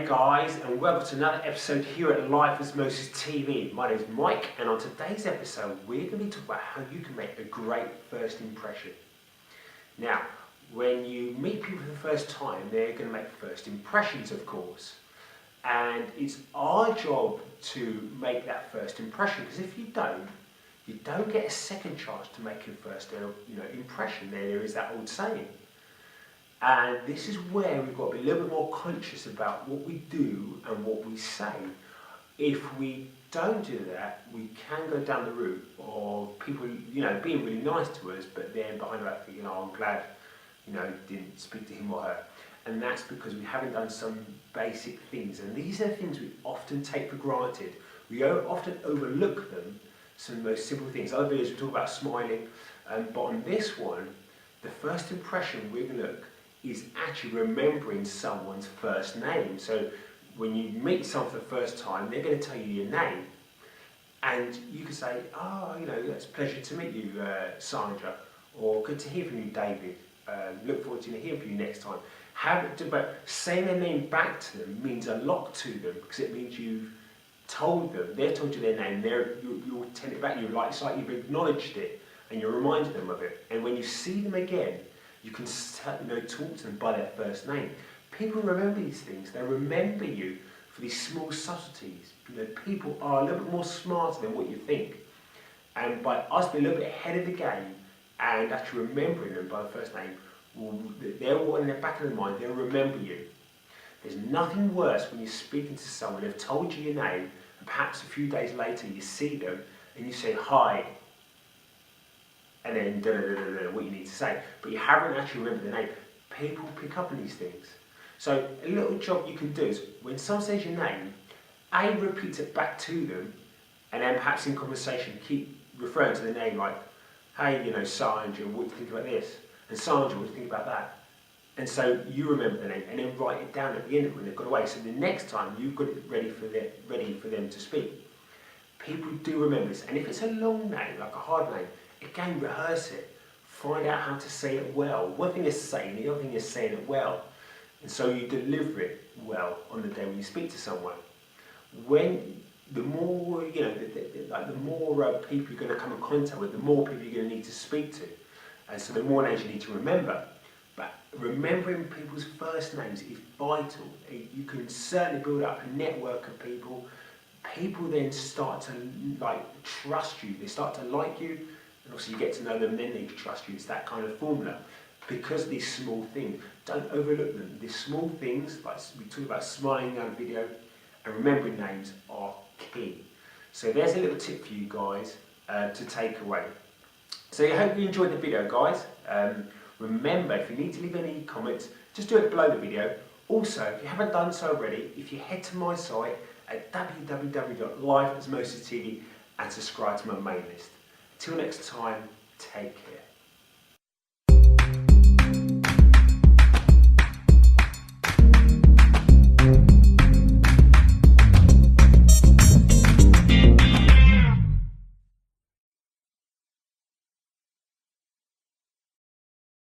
guys, and welcome to another episode here at Life Osmosis TV. My name is Mike, and on today's episode we're going to be talking about how you can make a great first impression. Now, when you meet people for the first time, they're going to make first impressions, of course, and it's our job to make that first impression, because if you don't get a second chance to make your first impression. There is that old saying. And this is where we've got to be a little bit more conscious about what we do and what we say. If we don't do that, we can go down the route of people, being really nice to us, but then behind our back thinking, oh, I'm glad, didn't speak to him or her. And that's because we haven't done some basic things. And these are things we often take for granted. We often overlook them, some of the most simple things. Other videos we talk about smiling, but on this one, the first impression we're going to look is actually remembering someone's first name. So when you meet someone for the first time, they're going to tell you your name. And you can say, oh, it's a pleasure to meet you, Sandra, or good to hear from you, David. Look forward to hearing from you next time. But saying their name back to them means a lot to them, because it means you've told them, they've told you their name, you'll tell it back, it's like you've acknowledged it, and you're reminding them of it. And when you see them again, you can talk to them by their first name. People remember these things. They remember you for these small subtleties. People are a little bit more smarter than what you think. And by us being a little bit ahead of the game and actually remembering them by the first name, they're in the back of their mind, they'll remember you. There's nothing worse when you're speaking to someone, they've told you your name, and perhaps a few days later you see them and you say hi, and then what you need to say, but you haven't actually remembered the name. People pick up on these things. So a little job you can do is, when someone says your name, A, repeat it back to them, and then perhaps in conversation keep referring to the name, like, hey, Sandra, what do you think about this? And Sandra, what do you think about that? And so you remember the name, and then write it down at the end of it when they've got away. So the next time you've got it ready for them to speak. People do remember this, and if it's a long name, like a hard name, again, rehearse it. Find out how to say it well. One thing is saying it, the other thing is saying it well. And so you deliver it well on the day when you speak to someone. The more people you're going to come in contact with, the more people you're going to need to speak to. And so the more names you need to remember. But remembering people's first names is vital. You can certainly build up a network of people. People then start to trust you. They start to like you. And also you get to know them, and then they trust you. It's that kind of formula. Because these small things, don't overlook them. These small things, like we talk about smiling on a video, and remembering names are key. So there's a little tip for you guys to take away. So I hope you enjoyed the video, guys. Remember, if you need to leave any comments, just do it below the video. Also, if you haven't done so already, if you head to my site at www.lifeosmosistv and subscribe to my main list. Till next time, take care.